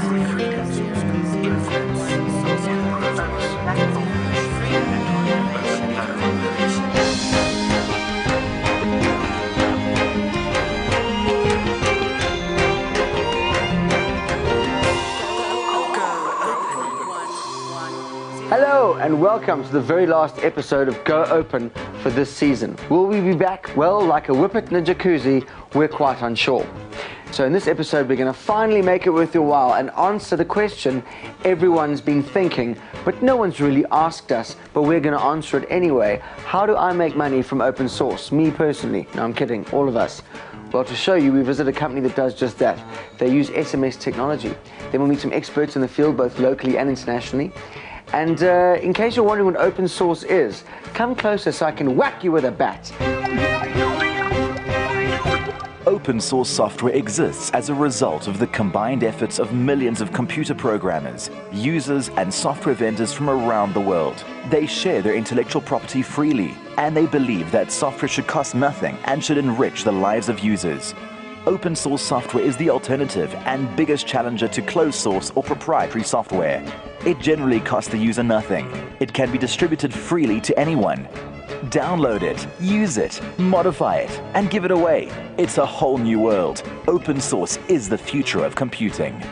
Hello and welcome to the very last episode of Go Open for this season. Will we be back? Well, like a whippet in a jacuzzi, we're quite unsure. So in this episode, we're going to finally make it worth your while and answer the question everyone's been thinking, but no one's really asked us, but we're going to answer it anyway. How do I make money from open source? Me personally. No, I'm kidding. All of us. Well, to show you, we visit a company that does just that. They use SMS technology. Then we'll meet some experts in the field, both locally and internationally. And in case you're wondering what open source is, come closer so I can whack you with a bat. Open source software exists as a result of the combined efforts of millions of computer programmers, users, and software vendors from around the world. They share their intellectual property freely, and they believe that software should cost nothing and should enrich the lives of users. Open source software is the alternative and biggest challenger to closed source or proprietary software. It generally costs the user nothing. It can be distributed freely to anyone. Download it, use it, modify it, and give it away. It's a whole new world. Open source is the future of computing.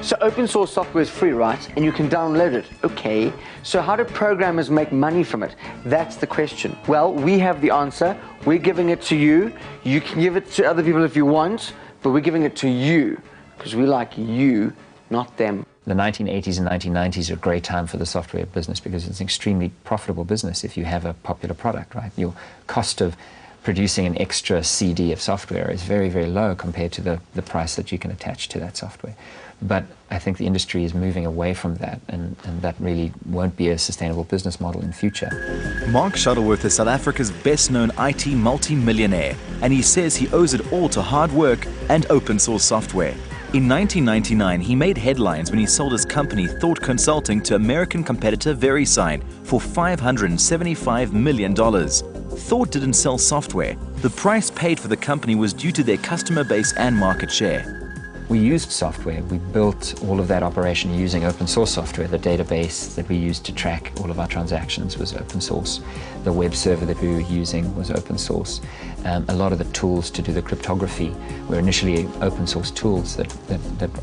So open source software is free, right? And you can download it. Okay. So how do programmers make money from it? That's the question. Well, we have the answer. We're giving it to you. You can give it to other people if you want, but we're giving it to you because we like you, not them. The 1980s and 1990s are a great time for the software business because it's an extremely profitable business if you have a popular product, right? Your cost of producing an extra CD of software is very, very low compared to the price that you can attach to that software. But I think the industry is moving away from that, and that really won't be a sustainable business model in future. Mark Shuttleworth is South Africa's best-known IT multi-millionaire, and he says he owes it all to hard work and open source software. In 1999, he made headlines when he sold his company Thought Consulting to American competitor VeriSign for $575 million. Thought didn't sell software. The price paid for the company was due to their customer base and market share. We used software. We built all of that operation using open source software. The database that we used to track all of our transactions was open source. The web server that we were using was open source. A lot of the tools to do the cryptography were initially open source tools that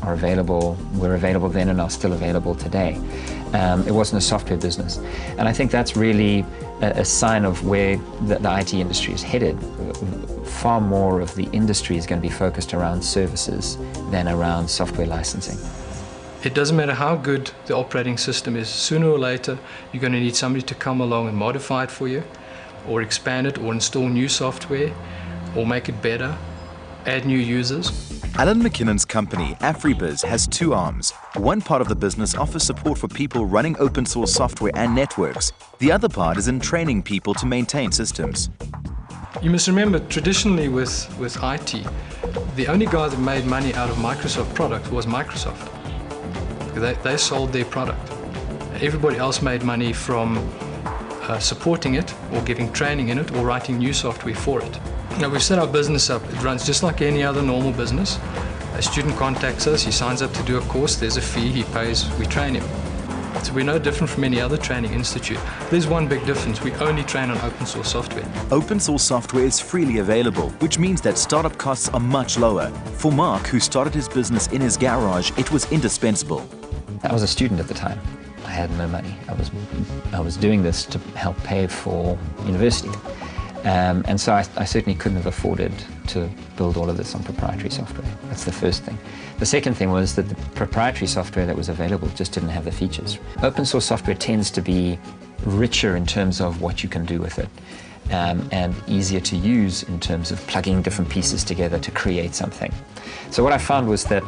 are available, were available then and are still available today. It wasn't a software business. And I think that's really a sign of where the IT industry is headed. Far more of the industry is going to be focused around services than around software licensing. It doesn't matter how good the operating system is, sooner or later you're going to need somebody to come along and modify it for you, or expand it, or install new software, or make it better, add new users. Alan McKinnon's company, Afribiz, has two arms. One part of the business offers support for people running open source software and networks. The other part is in training people to maintain systems. You must remember, traditionally with IT, the only guy that made money out of Microsoft product was Microsoft. They sold their product. Everybody else made money from supporting it, or giving training in it, or writing new software for it. Now, we've set our business up. It runs just like any other normal business. A student contacts us, he signs up to do a course, there's a fee, he pays, we train him. So we're no different from any other training institute. There's one big difference: we only train on open source software. Open source software is freely available, which means that startup costs are much lower. For Mark, who started his business in his garage, it was indispensable. I was a student at the time. I had no money. I was doing this to help pay for university. And so I certainly couldn't have afforded to build all of this on proprietary software. That's the first thing. The second thing was that the proprietary software that was available just didn't have the features. Open source software tends to be richer in terms of what you can do with it, and easier to use in terms of plugging different pieces together to create something. So what I found was that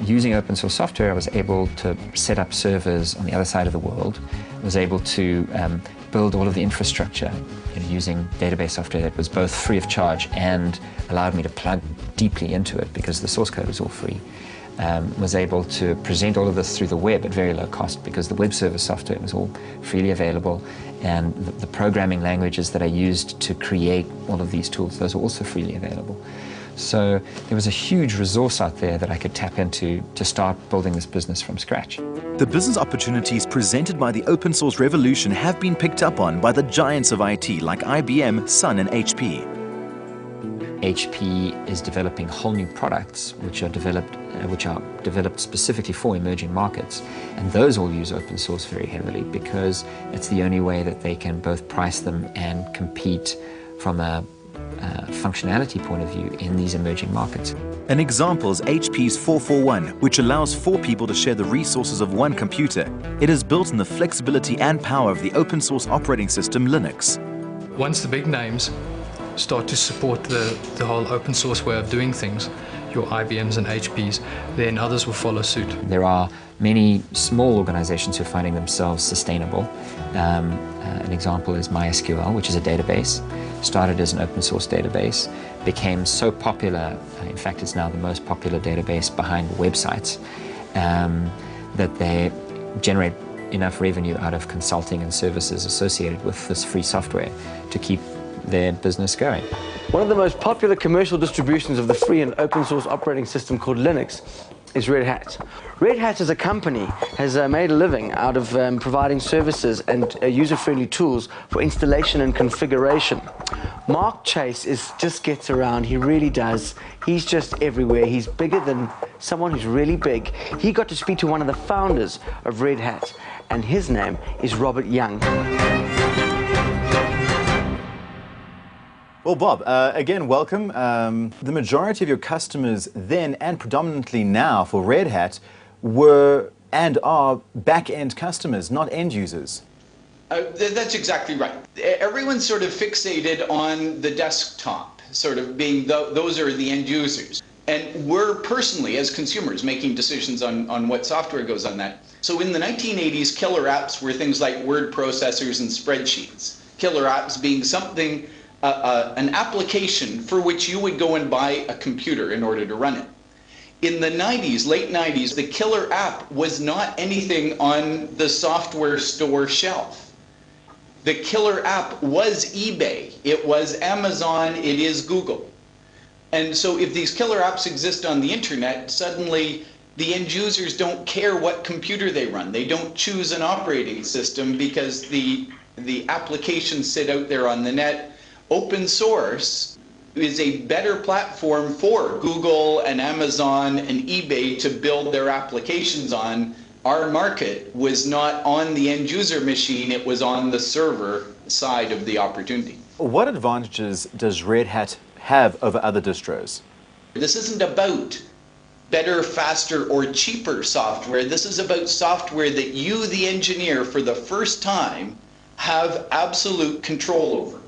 using open source software, I was able to set up servers on the other side of the world. I was able to build all of the infrastructure using database software that was both free of charge and allowed me to plug deeply into it because the source code was all free. Was able to present all of this through the web at very low cost because the web server software was all freely available, and the programming languages that I used to create all of these tools, those are also freely available. So there was a huge resource out there that I could tap into to start building this business from scratch. The business opportunities presented by the open source revolution have been picked up on by the giants of IT like IBM, Sun and HP. HP is developing whole new products which are developed specifically for emerging markets, and those all use open source very heavily because it's the only way that they can both price them and compete from a functionality point of view in these emerging markets. An example is HP's 441, which allows 4 people to share the resources of one computer. It is built in the flexibility and power of the open source operating system Linux. Once the big names start to support the whole open source way of doing things, your IBMs and HPs, then others will follow suit. There are many small organizations who are finding themselves sustainable. An example is MySQL, which is a database. Started as an open source database, became so popular, in fact it's now the most popular database behind websites, that they generate enough revenue out of consulting and services associated with this free software to keep their business going. One of the most popular commercial distributions of the free and open source operating system called Linux is Red Hat. Red Hat as a company has made a living out of providing services and user-friendly tools for installation and configuration. Mark Chase just gets around, he really does. He's just everywhere. He's bigger than someone who's really big. He got to speak to one of the founders of Red Hat, and his name is Robert Young. Well, Bob, again, welcome. The majority of your customers then and predominantly now for Red Hat were and are back-end customers, not end users. That's exactly right. Everyone's sort of fixated on the desktop, sort of being those are the end users. And we're personally, as consumers, making decisions on what software goes on that. So in the 1980s, killer apps were things like word processors and spreadsheets. Killer apps being something, an application for which you would go and buy a computer in order to run it. In the 90s, late 90s, the killer app was not anything on the software store shelf. The killer app was eBay, it was Amazon, it is Google. And so if these killer apps exist on the internet, suddenly the end users don't care what computer they run. They don't choose an operating system because the applications sit out there on the net. Open source is a better platform for Google and Amazon and eBay to build their applications on. Our market was not on the end user machine, it was on the server side of the opportunity. What advantages does Red Hat have over other distros? This isn't about better, faster, or cheaper software. This is about software that you, the engineer, for the first time, have absolute control over.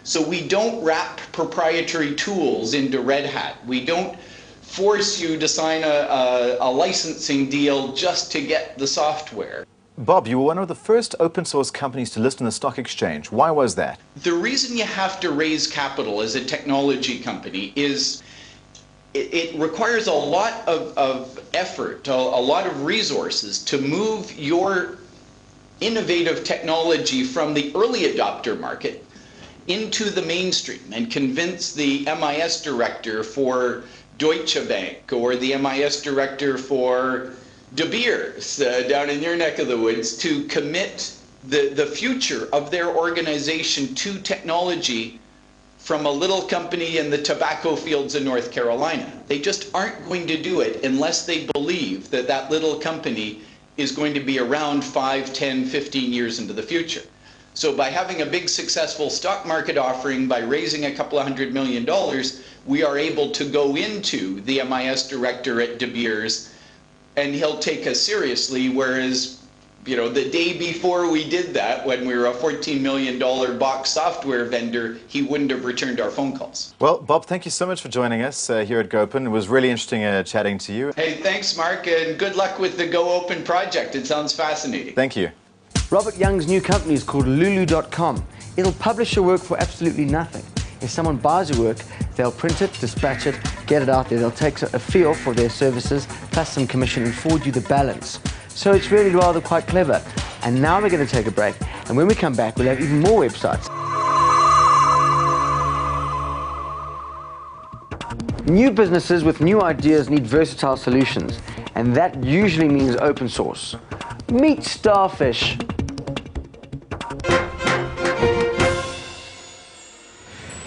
So we don't wrap proprietary tools into Red Hat. We don't force you to sign a licensing deal just to get the software. Bob, you were one of the first open source companies to list on the stock exchange. Why was that? The reason you have to raise capital as a technology company is it requires a lot of effort, a lot of resources to move your innovative technology from the early adopter market into the mainstream and convince the MIS director for Deutsche Bank or the MIS director for De Beers down in your neck of the woods to commit the future of their organization to technology from a little company in the tobacco fields in North Carolina. They just aren't going to do it unless they believe that that little company is going to be around 5, 10, 15 years into the future. So by having a big successful stock market offering, by raising a couple of $100 million, we are able to go into the MIS director at De Beers and he'll take us seriously, whereas, you know, the day before we did that, when we were a $14 million box software vendor, he wouldn't have returned our phone calls. Well, Bob, thank you so much for joining us here at GoOpen. It was really interesting chatting to you. Hey, thanks, Mark, and good luck with the GoOpen project. It sounds fascinating. Thank you. Robert Young's new company is called Lulu.com. It'll publish your work for absolutely nothing. If someone buys your work, they'll print it, dispatch it, get it out there. They'll take a fee for their services, plus some commission, and forward you the balance. So it's really rather quite clever. And now we're going to take a break. And when we come back, we'll have even more websites. New businesses with new ideas need versatile solutions, and that usually means open source. Meet Starfish.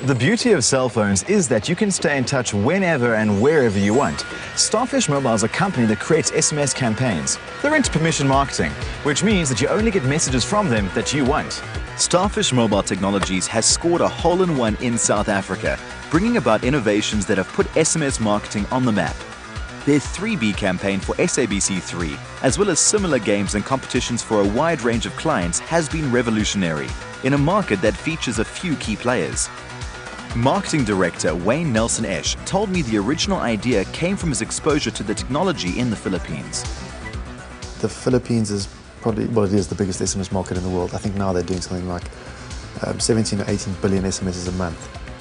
The beauty of cell phones is that you can stay in touch whenever and wherever you want. Starfish Mobile is a company that creates SMS campaigns. They're into permission marketing, which means that you only get messages from them that you want. Starfish Mobile Technologies has scored a hole-in-one in South Africa, bringing about innovations that have put SMS marketing on the map. Their 3B campaign for SABC3, as well as similar games and competitions for a wide range of clients, has been revolutionary in a market that features a few key players. Marketing director Wayne Nelson Esch told me the original idea came from his exposure to the technology in the Philippines. The Philippines is probably, well, it is the biggest SMS market in the world. I think now they're doing something like 17 or 18 billion SMSs a month,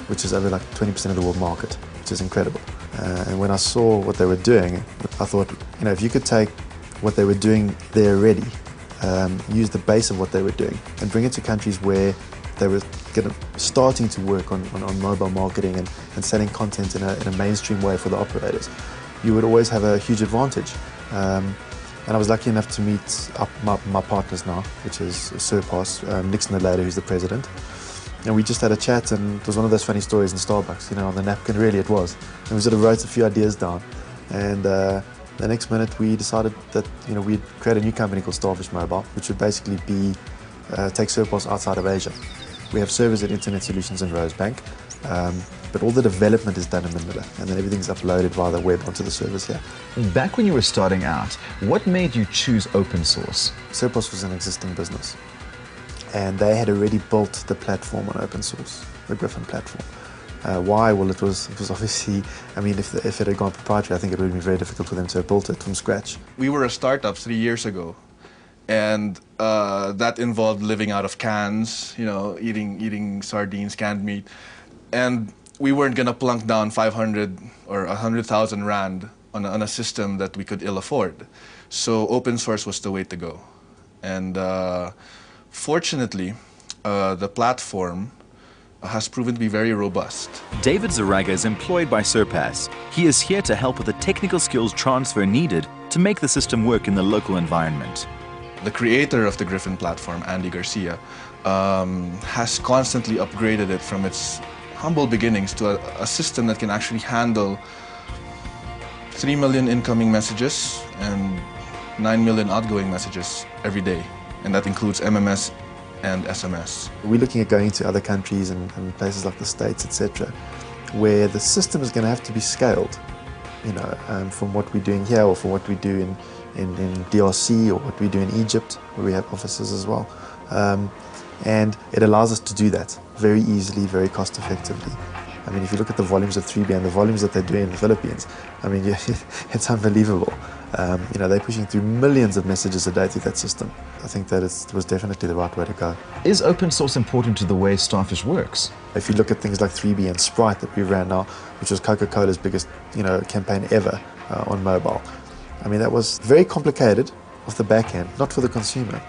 which is over like 20% of the world market, which is incredible. And when I saw what they were doing, I thought, you know, if you could take what they were doing there already, use the base of what they were doing, and bring it to countries where they were starting to work on mobile marketing and selling content in a mainstream way for the operators, you would always have a huge advantage. And I was lucky enough to meet up my partners now, which is Surpass, Nixon the later, who's the president. And we just had a chat, and it was one of those funny stories in Starbucks, you know, on the napkin, really it was. And we sort of wrote a few ideas down. And the next minute we decided that, you know, we'd create a new company called Starfish Mobile, which would basically be, take Surpass outside of Asia. We have servers at Internet Solutions in Rosebank, but all the development is done in Manila, and then everything's uploaded via the web onto the servers here. Back when you were starting out, what made you choose open source? Surpass was an existing business, and they had already built the platform on open source, the Griffin platform. Why? Well, it was obviously, I mean, if it had gone proprietary, I think it would have been very difficult for them to have built it from scratch. We were a startup 3 years ago, and that involved living out of cans, you know, eating sardines, canned meat, and we weren't gonna plunk down 500 or 100,000 rand on a system that we could ill afford. So open source was the way to go, and fortunately, the platform has proven to be very robust. David Zaraga is employed by Surpass. He is here to help with the technical skills transfer needed to make the system work in the local environment. The creator of the Griffin platform, Andy Garcia, has constantly upgraded it from its humble beginnings to a system that can actually handle 3 million incoming messages and 9 million outgoing messages every day. And that includes MMS and SMS. We're looking at going to other countries and places like the States, etc., where the system is going to have to be scaled, you know, from what we're doing here or from what we do in DRC or what we do in Egypt, where we have offices as well. And it allows us to do that very easily, very cost effectively. I mean, if you look at the volumes of 3B and the volumes that they do in the Philippines, I mean, it's unbelievable. You know, they're pushing through millions of messages a day through that system. I think that it was definitely the right way to go. Is open source important to the way Starfish works? If you look at things like 3B and Sprite that we ran now, which was Coca-Cola's biggest, you know, campaign ever on mobile, I mean, that was very complicated off the back end, not for the consumer.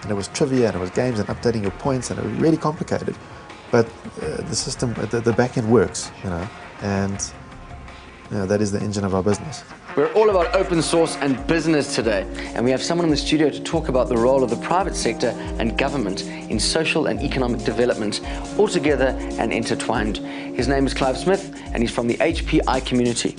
And it was trivia and it was games and updating your points, and it was really complicated. But the system, the back end works, you know, and you know, that is the engine of our business. We're all about open source and business today, and we have someone in the studio to talk about the role of the private sector and government in social and economic development, all together and intertwined. His name is Clive Smith, and he's from the HPI community.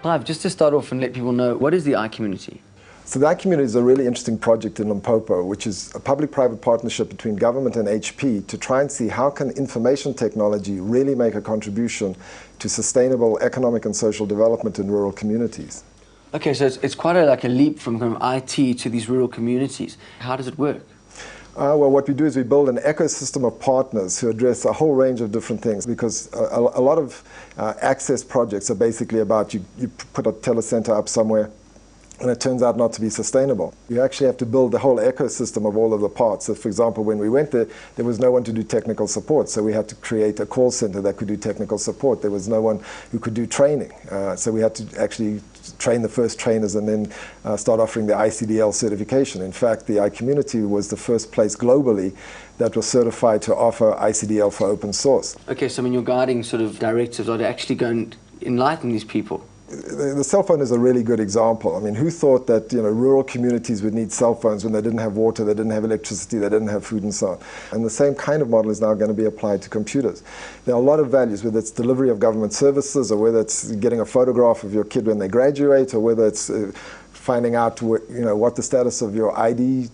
Clive, just to start off and let people know, what is the I community? So the acumen is a really interesting project in Limpopo, which is a public-private partnership between government and HP to try and see how can information technology really make a contribution to sustainable economic and social development in rural communities. Okay, so it's quite like a leap from kind of IT to these rural communities. How does it work? Well, what we do is we build an ecosystem of partners who address a whole range of different things, because a lot of access projects are basically about you put a telecenter up somewhere, and it turns out not to be sustainable. You actually have to build the whole ecosystem of all of the parts. So for example, when we went there, there was no one to do technical support, so we had to create a call center that could do technical support. There was no one who could do training, so we had to actually train the first trainers and then start offering the ICDL certification. In fact, the iCommunity was the first place globally that was certified to offer ICDL for open source. Okay, so when your guiding sort of directives are to actually go and enlighten these people? The cell phone is a really good example. I mean, who thought that rural communities would need cell phones when they didn't have water, they didn't have electricity, they didn't have food and so on? And the same kind of model is now going to be applied to computers. There are a lot of values, whether it's delivery of government services, or whether it's getting a photograph of your kid when they graduate, or whether it's finding out what the status of your ID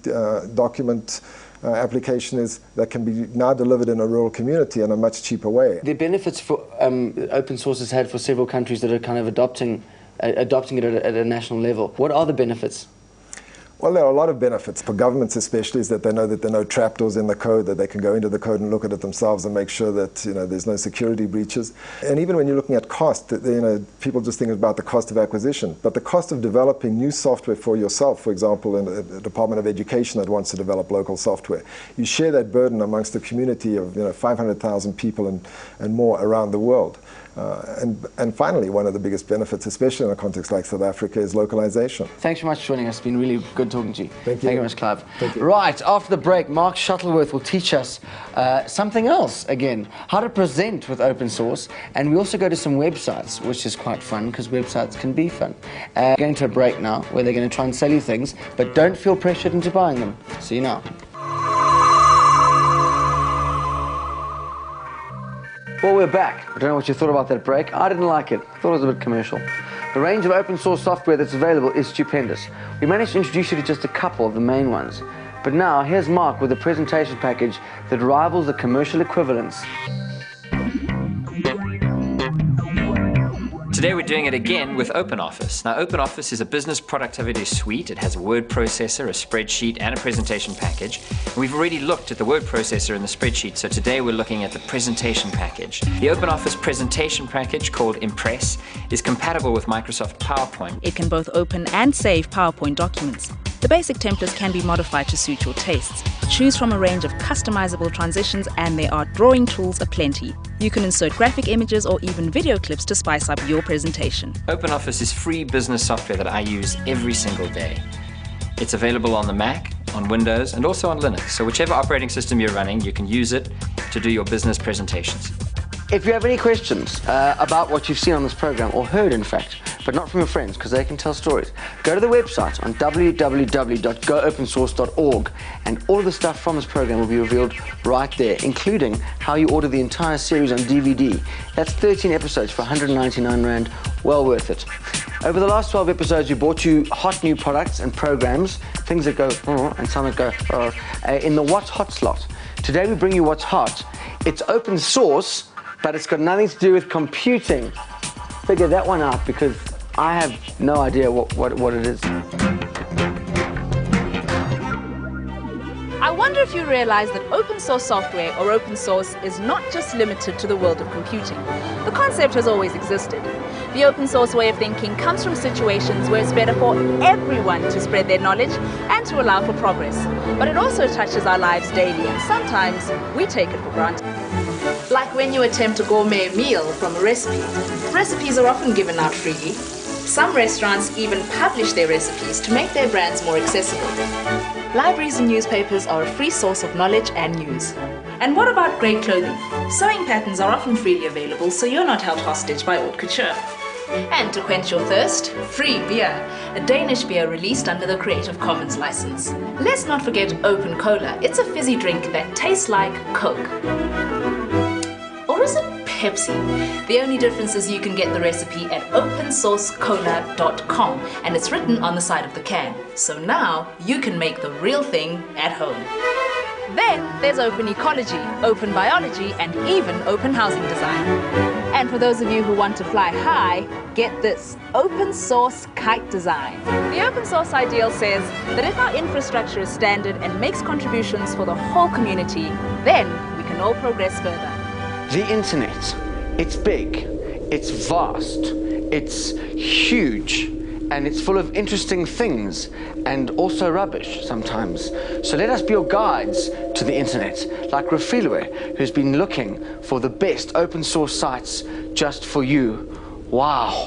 document application is, that can be now delivered in a rural community in a much cheaper way. The benefits for open source has had for several countries that are kind of adopting it at a national level. What are the benefits? Well, there are a lot of benefits for governments, especially, is that they know that there are no trapdoors in the code, that they can go into the code and look at it themselves and make sure that there's no security breaches. And even when you're looking at cost, people just think about the cost of acquisition, but the cost of developing new software for yourself, for example, in the Department of Education that wants to develop local software, you share that burden amongst a community of 500,000 people and more around the world. And finally, one of the biggest benefits, especially in a context like South Africa, is localization. Thanks so much for joining us. It's been really good talking to you. Thank you. Thank you very much, Clive. Thank you. Right, after the break, Mark Shuttleworth will teach us something else again, how to present with open source. And we also go to some websites, which is quite fun, because websites can be fun. Going to a break now, where they're going to try and sell you things, but don't feel pressured into buying them. See you now. Well, we're back. I don't know what you thought about that break. I didn't like it. I thought it was a bit commercial. The range of open source software that's available is stupendous. We managed to introduce you to just a couple of the main ones. But now, here's Mark with a presentation package that rivals the commercial equivalents. Today we're doing it again with OpenOffice. Now OpenOffice is a business productivity suite. It has a word processor, a spreadsheet, and a presentation package. And we've already looked at the word processor and the spreadsheet, so today we're looking at the presentation package. The OpenOffice presentation package, called Impress, is compatible with Microsoft PowerPoint. It can both open and save PowerPoint documents. The basic templates can be modified to suit your tastes. Choose from a range of customizable transitions, and there are drawing tools aplenty. You can insert graphic images or even video clips to spice up your presentation. OpenOffice is free business software that I use every single day. It's available on the Mac, on Windows, and also on Linux. So whichever operating system you're running, you can use it to do your business presentations. If you have any questions about what you've seen on this program, or heard in fact, but not from your friends, because they can tell stories, go to the website on www.goopensource.org, and all of the stuff from this program will be revealed right there, including how you order the entire series on DVD. That's 13 episodes for 199 Rand, well worth it. Over the last 12 episodes, we brought you hot new products and programs, things that go and some that go in the What's Hot slot. Today we bring you What's Hot. It's open source, but it's got nothing to do with computing. Figure that one out, because I have no idea what it is. I wonder if you realize that open source software or open source is not just limited to the world of computing. The concept has always existed. The open source way of thinking comes from situations where it's better for everyone to spread their knowledge and to allow for progress. But it also touches our lives daily, and sometimes we take it for granted. Like when you attempt a gourmet meal from a recipe. Recipes are often given out freely. Some restaurants even publish their recipes to make their brands more accessible. Libraries and newspapers are a free source of knowledge and news. And what about great clothing? Sewing patterns are often freely available, so you're not held hostage by haute couture. And to quench your thirst, free beer, a Danish beer released under the Creative Commons license. Let's not forget Open Cola. It's a fizzy drink that tastes like Coke. Or is it Pepsi? The only difference is you can get the recipe at opensourcecola.com, and it's written on the side of the can. So now you can make the real thing at home. Then there's open ecology, open biology, and even open housing design. And for those of you who want to fly high, get this, open source kite design. The open source ideal says that if our infrastructure is standard and makes contributions for the whole community, then we can all progress further. The internet, it's big, it's vast, it's huge, and it's full of interesting things and also rubbish sometimes. So let us be your guides to the internet, like Refilwe, who's been looking for the best open source sites just for you. Wow.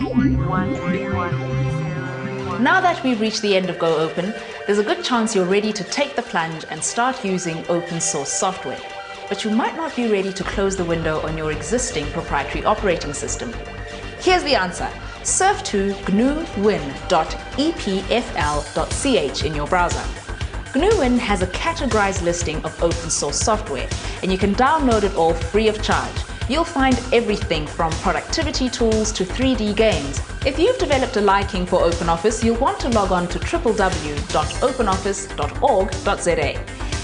Now that we've reached the end of Go Open, there's a good chance you're ready to take the plunge and start using open source software. But you might not be ready to close the window on your existing proprietary operating system. Here's the answer. Surf to gnuwin.epfl.ch in your browser. GNUWin has a categorized listing of open source software, and you can download it all free of charge. You'll find everything from productivity tools to 3D games. If you've developed a liking for OpenOffice, you'll want to log on to www.openoffice.org.za.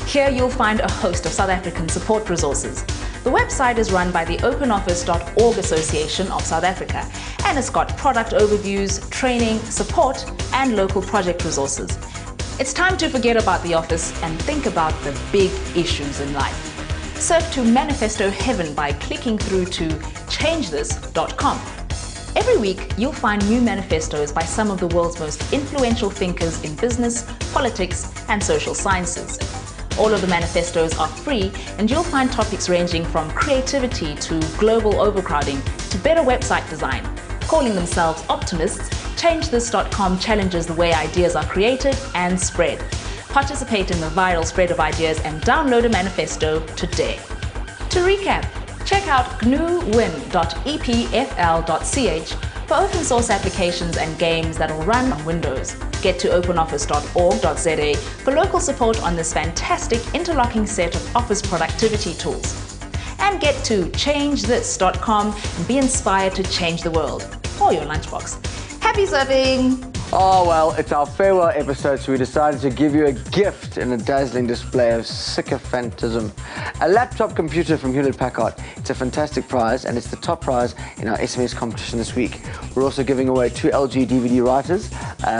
Here you'll find a host of South African support resources. The website is run by the OpenOffice.org Association of South Africa, and it's got product overviews, training, support, and local project resources. It's time to forget about the office and think about the big issues in life. Surf to Manifesto Heaven by clicking through to changethis.com. Every week, you'll find new manifestos by some of the world's most influential thinkers in business, politics, and social sciences. All of the manifestos are free, and you'll find topics ranging from creativity to global overcrowding to better website design. Calling themselves optimists, changethis.com challenges the way ideas are created and spread. Participate in the viral spread of ideas and download a manifesto today. To recap, check out gnuwin.epfl.ch for open source applications and games that will run on Windows. Get to openoffice.org.za for local support on this fantastic interlocking set of office productivity tools. And get to changethis.com and be inspired to change the world, or your lunchbox. Happy surfing! Oh well, it's our farewell episode, so we decided to give you a gift in a dazzling display of sycophantism. A laptop computer from Hewlett-Packard. It's a fantastic prize, and it's the top prize in our SMS competition this week. We're also giving away 2 LG DVD writers.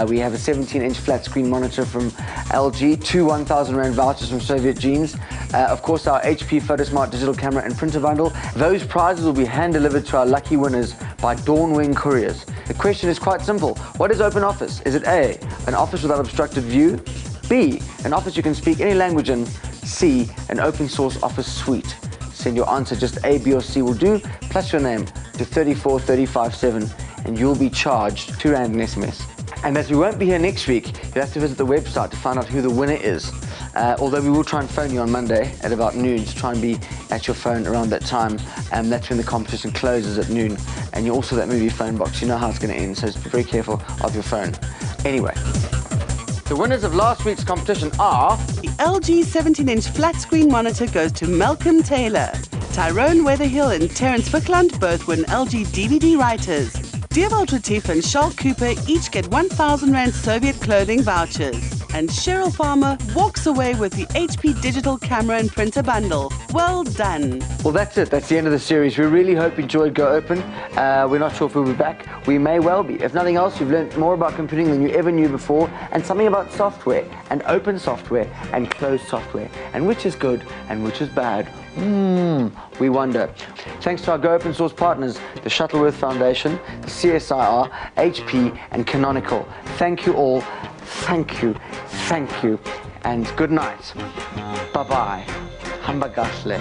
We have a 17-inch flat screen monitor from LG, 2 1,000 Rand vouchers from Soviet Jeans, of course our HP PhotoSmart digital camera and printer bundle. Those prizes will be hand-delivered to our lucky winners by Dawnwing Couriers. The question is quite simple. What is Open Office? Is it A, an office without obstructed view? B, an office you can speak any language in? C, an open source office suite? Send your answer, just A, B or C will do, plus your name to 34357 and you'll be charged R2 in SMS. And as we won't be here next week, you'll have to visit the website to find out who the winner is. Although we will try and phone you on Monday at about noon to try and be at your phone around that time. That's when the competition closes at noon. And you also that movie phone box, you know how it's going to end, so just be very careful of your phone. Anyway, the winners of last week's competition are... The LG 17-inch flat screen monitor goes to Malcolm Taylor. Tyrone Weatherhill and Terence Fickland both win LG DVD writers. Dewald Retief and Charles Cooper each get 1,000 Rand Soviet clothing vouchers. And Cheryl Farmer walks away with the HP digital camera and printer bundle. Well done. Well, that's it. That's the end of the series. We really hope you enjoyed Go Open. We're not sure if we'll be back. We may well be. If nothing else, you've learned more about computing than you ever knew before, and something about software, and open software, and closed software, and which is good and which is bad. We wonder. Thanks to our Go Open Source partners, the Shuttleworth Foundation, the CSIR, HP, and Canonical. Thank you all. Thank you. Thank you. And good night. Bye-bye. Hambagashle.